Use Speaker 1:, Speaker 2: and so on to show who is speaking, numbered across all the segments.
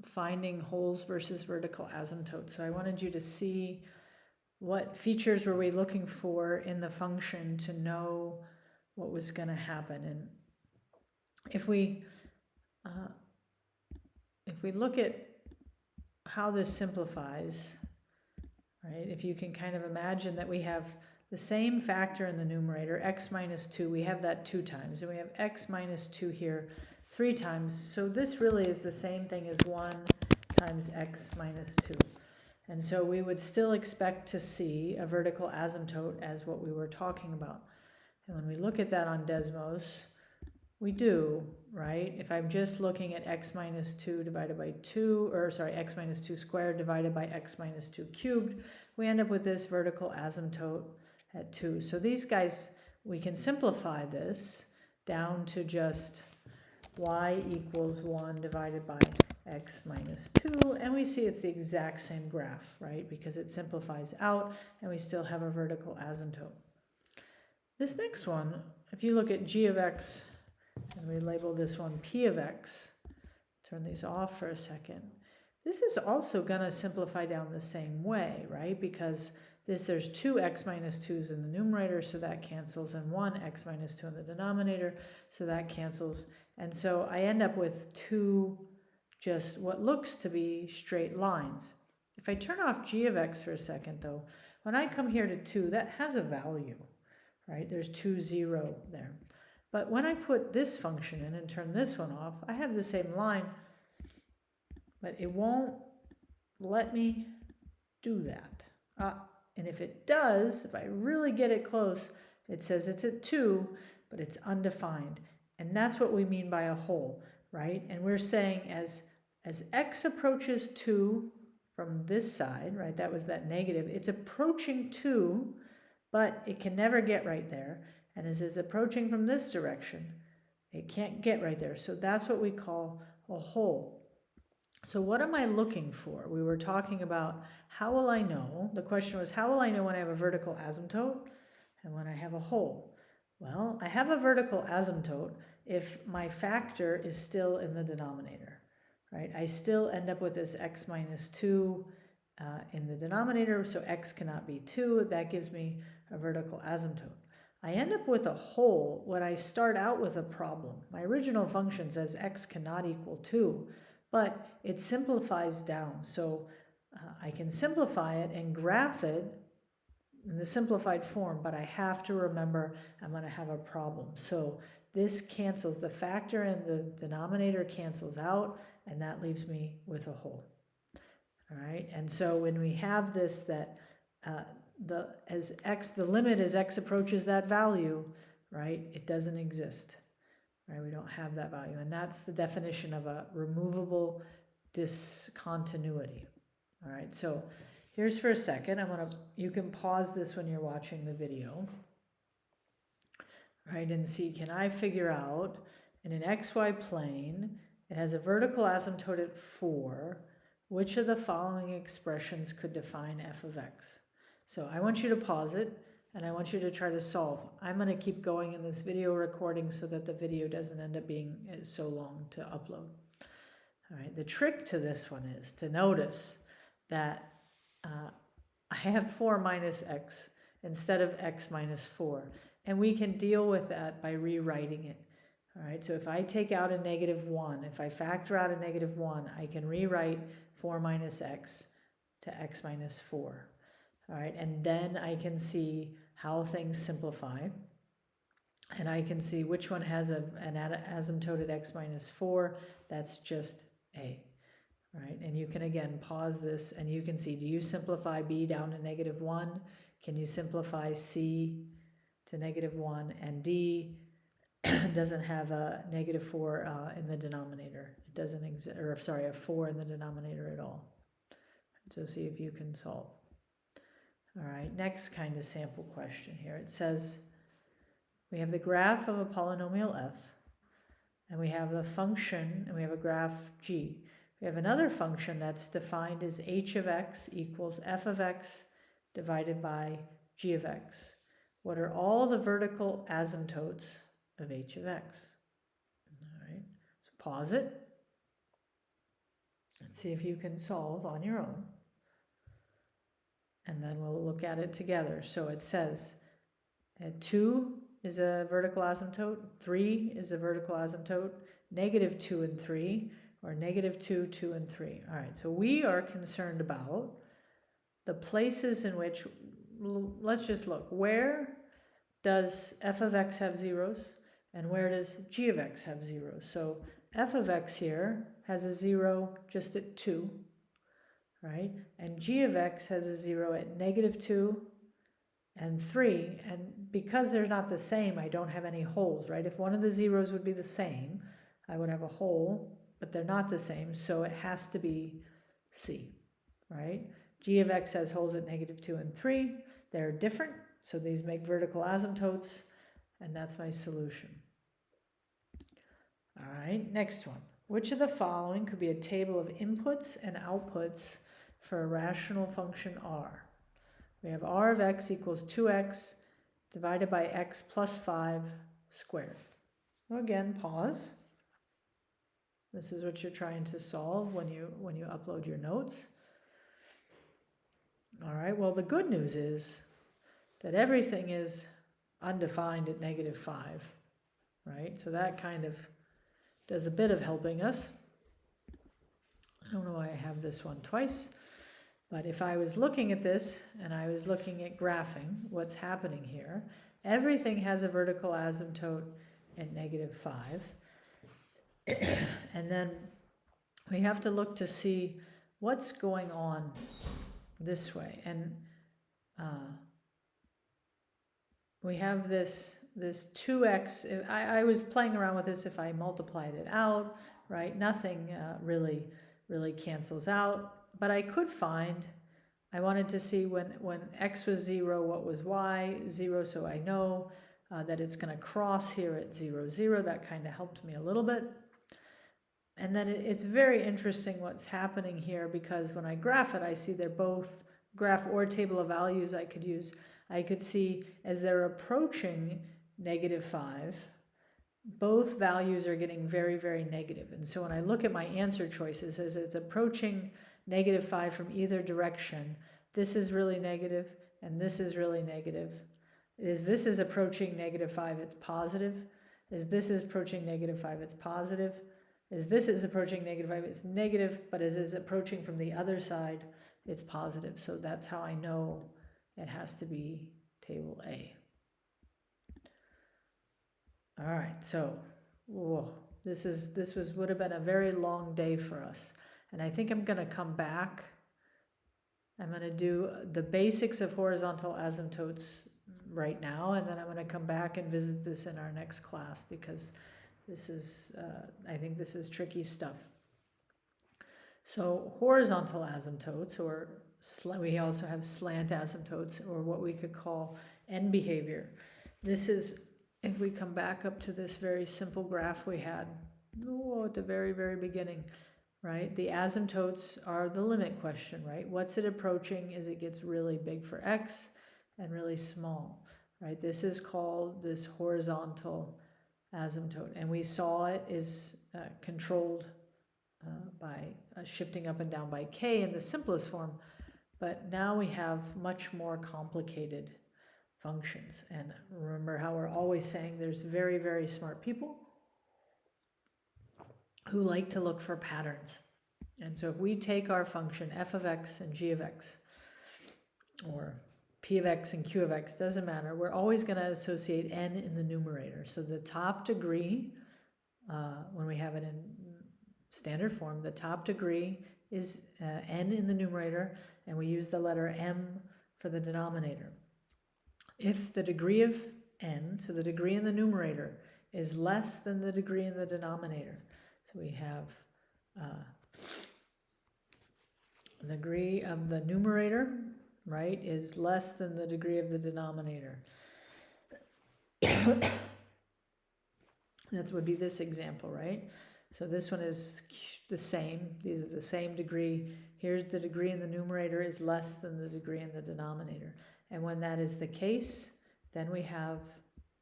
Speaker 1: finding holes versus vertical asymptotes. So I wanted you to see what features were we looking for in the function to know what was going to happen. And if we look at how this simplifies, right, if you can kind of imagine that we have the same factor in the numerator, x minus 2, we have that 2 times, and we have x minus 2 here 3 times. So this really is the same thing as 1 times x minus 2. And so we would still expect to see a vertical asymptote as what we were talking about. And when we look at that on Desmos, we do, right? If I'm just looking at x minus 2 divided by 2, or sorry, x minus 2 squared divided by x minus 2 cubed, we end up with this vertical asymptote at 2. So these guys, we can simplify this down to just y equals 1 divided by x minus 2, and we see it's the exact same graph, right? Because it simplifies out, and we still have a vertical asymptote. This next one, if you look at g of x, and we label this one p of x, turn these off for a second, this is also going to simplify down the same way, right? Because there's 2 x minus 2's in the numerator, so that cancels, and 1 x minus 2 in the denominator, so that cancels. And so I end up with 2 just what looks to be straight lines. If I turn off g of x for a second, though, when I come here to 2, that has a value, right? There's 2, 0 there. But when I put this function in and turn this one off, I have the same line, but it won't let me do that. And if it does, if I really get it close, it says it's at 2, but it's undefined. And that's what we mean by a hole, right? And we're saying as x approaches 2 from this side, right, that was that negative, it's approaching 2, but it can never get right there. And as it's approaching from this direction, it can't get right there. So that's what we call a hole. So what am I looking for? We were talking about how will I know? The question was, how will I know when I have a vertical asymptote and when I have a hole? Well, I have a vertical asymptote if my factor is still in the denominator, right? I still end up with this x minus 2 in the denominator, so x cannot be 2. That gives me a vertical asymptote. I end up with a hole when I start out with a problem. My original function says x cannot equal 2, but it simplifies down. So I can simplify it and graph it in the simplified form, but I have to remember I'm going to have a problem. So this cancels, the factor in the denominator cancels out, and that leaves me with a hole. All right, and so when we have this, that the limit as x approaches that value, right, it doesn't exist, right? We don't have that value, and that's the definition of a removable discontinuity. All right, so here's for a second. You can pause this when you're watching the video, right, and see, can I figure out in an xy plane, it has a vertical asymptote at 4, which of the following expressions could define f of x? So I want you to pause it, and I want you to try to solve. I'm going to keep going in this video recording so that the video doesn't end up being so long to upload. All right, the trick to this one is to notice that I have 4 minus x instead of x minus 4, and we can deal with that by rewriting it. All right, so if I take out a -1, if I factor out a -1, I can rewrite 4 minus x to x minus 4. All right, and then I can see how things simplify, and I can see which one has an asymptote at x minus 4. That's just A. All right, and you can again pause this, and you can see, do you simplify B down to -1? Can you simplify C to -1? And D doesn't have a -4 in the denominator. It doesn't exist, or sorry, a 4 in the denominator at all. So see if you can solve. All right, next kind of sample question here. It says we have the graph of a polynomial f, and we have the function, and we have a graph g. We have another function that's defined as h of x equals f of x divided by g of x. What are all the vertical asymptotes of h of x? All right, so pause it. and see if you can solve on your own. And then we'll look at it together. So it says 2 is a vertical asymptote, 3 is a vertical asymptote, -2 and 3, or -2, 2, and 3. All right, so we are concerned about the places in which, let's just look, where does f of x have zeros, and where does g of x have zeros? So f of x here has a 0 just at 2, right? And g of x has a 0 at -2 and 3. And because they're not the same, I don't have any holes, right? If one of the zeros would be the same, I would have a hole, but they're not the same, so it has to be C, right? G of x has holes at -2 and 3. They're different, so these make vertical asymptotes, and that's my solution. All right, next one. Which of the following could be a table of inputs and outputs for a rational function r? We have r of x equals 2x divided by x plus 5 squared. Well, again, pause. This is what you're trying to solve when you upload your notes. All right, well, the good news is that everything is undefined at -5, right? So that kind of does a bit of helping us. I don't know why I have this one twice, but if I was looking at this and I was looking at graphing what's happening here, everything has a vertical asymptote at -5. And then we have to look to see what's going on this way. And we have this 2x. I was playing around with this if I multiplied it out, right? Nothing really cancels out. But I could find, I wanted to see when x was 0, what was y? 0, so I know that it's going to cross here at 0, 0. That kind of helped me a little bit. And then it's very interesting what's happening here, because when I graph it, I see they're both graph or table of values I could use. I could see as they're approaching -5, both values are getting very, very negative. And so when I look at my answer choices, as it's approaching -5 from either direction, this is really negative and this is really negative. As this is approaching -5, it's positive. As this is approaching -5, it's positive. As this is approaching -5, it's negative, but as it's approaching from the other side, it's positive. So that's how I know it has to be table A. All right, so this would have been a very long day for us. And I think I'm going to come back. I'm going to do the basics of horizontal asymptotes right now, and then I'm going to come back and visit this in our next class, because this is, I think this is tricky stuff. So horizontal asymptotes, or we also have slant asymptotes, or what we could call end behavior. This is, if we come back up to this very simple graph we had at the very, very beginning, right? The asymptotes are the limit question, right? What's it approaching as it gets really big for x and really small, right? This is called this horizontal asymptote, and we saw it is controlled by shifting up and down by k in the simplest form, but now we have much more complicated functions. And remember how we're always saying there's very, very smart people who like to look for patterns. And so if we take our function f of x and g of x, or p of x and q of x, doesn't matter, we're always going to associate n in the numerator. So the top degree, when we have it in standard form, the top degree is n in the numerator, and we use the letter m for the denominator. If the degree of n, so the degree in the numerator, is less than the degree in the denominator, so we have the degree of the numerator, right, is less than the degree of the denominator. That would be this example, right? So this one is the same. These are the same degree. Here's the degree in the numerator is less than the degree in the denominator. And when that is the case, then we have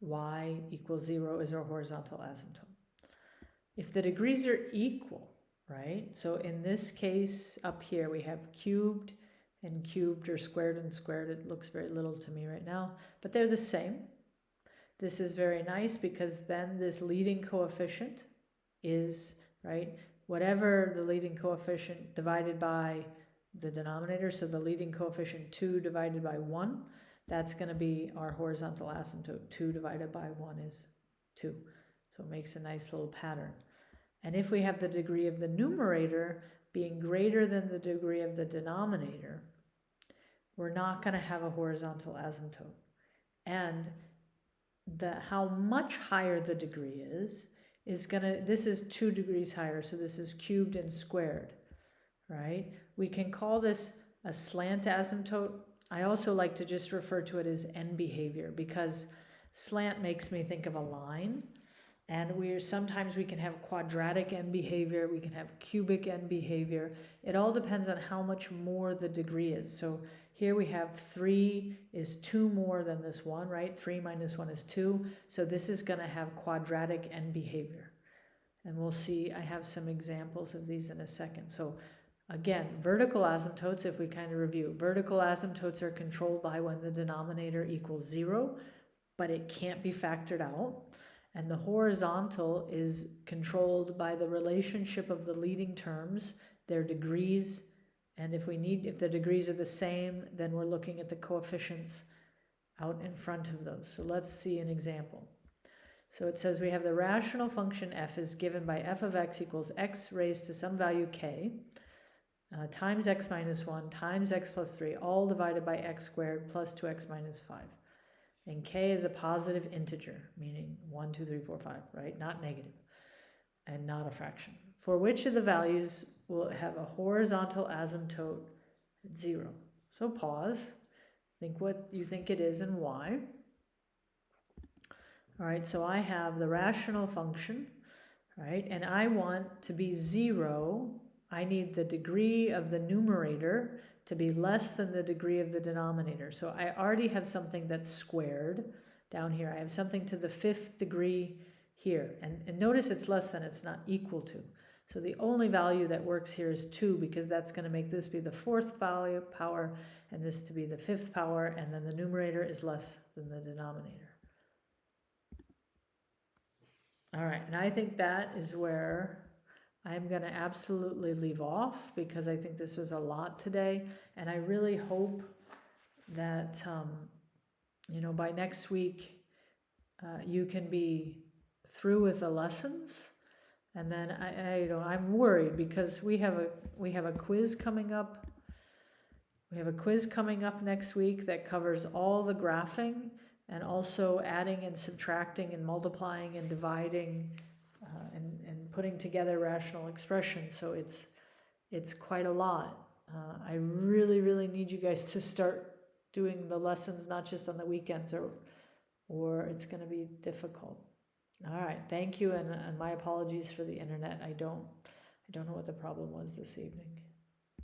Speaker 1: y equals 0 as our horizontal asymptote. If the degrees are equal, right? So in this case up here, we have cubed and cubed, or squared and squared. It looks very little to me right now, but they're the same. This is very nice because then this leading coefficient is, right, whatever the leading coefficient divided by the denominator, so the leading coefficient 2 divided by 1, that's going to be our horizontal asymptote. 2 divided by 1 is 2. So it makes a nice little pattern. And if we have the degree of the numerator being greater than the degree of the denominator, we're not going to have a horizontal asymptote. And how much higher the degree is gonna, this is 2 degrees higher, so this is cubed and squared, right? We can call this a slant asymptote. I also like to just refer to it as end behavior, because slant makes me think of a line, and sometimes we can have quadratic end behavior, we can have cubic end behavior. It all depends on how much more the degree is. So here we have 3 is 2 more than this 1, right? 3 minus 1 is 2. So this is going to have quadratic end behavior. And we'll see, I have some examples of these in a second. So again, vertical asymptotes, if we kind of review, vertical asymptotes are controlled by when the denominator equals 0, but it can't be factored out. And the horizontal is controlled by the relationship of the leading terms, their degrees. And if the degrees are the same, then we're looking at the coefficients out in front of those. So let's see an example. So it says we have the rational function f is given by f of x equals x raised to some value k times x minus 1 times x plus 3, all divided by x squared plus 2x minus 5. And k is a positive integer, meaning 1, 2, 3, 4, 5, right? Not negative, and not a fraction. For which of the values will have a horizontal asymptote at 0? So pause, think what you think it is and why. All right, so I have the rational function, right? And I want to be 0. I need the degree of the numerator to be less than the degree of the denominator. So I already have something that's squared down here. I have something to the 5th degree here. And notice it's less than, it's not equal to. So the only value that works here is 2, because that's going to make this be the 4th value power and this to be the 5th power, and then the numerator is less than the denominator. All right, and I think that is where I'm going to absolutely leave off, because I think this was a lot today, and I really hope that, by next week you can be through with the lessons. And then I'm worried because we have a quiz coming up. We have a quiz coming up next week that covers all the graphing and also adding and subtracting and multiplying and dividing and putting together rational expressions. So it's quite a lot. I really, really need you guys to start doing the lessons, not just on the weekends, or it's going to be difficult. All right, thank you, and my apologies for the internet. I don't know what the problem was this evening.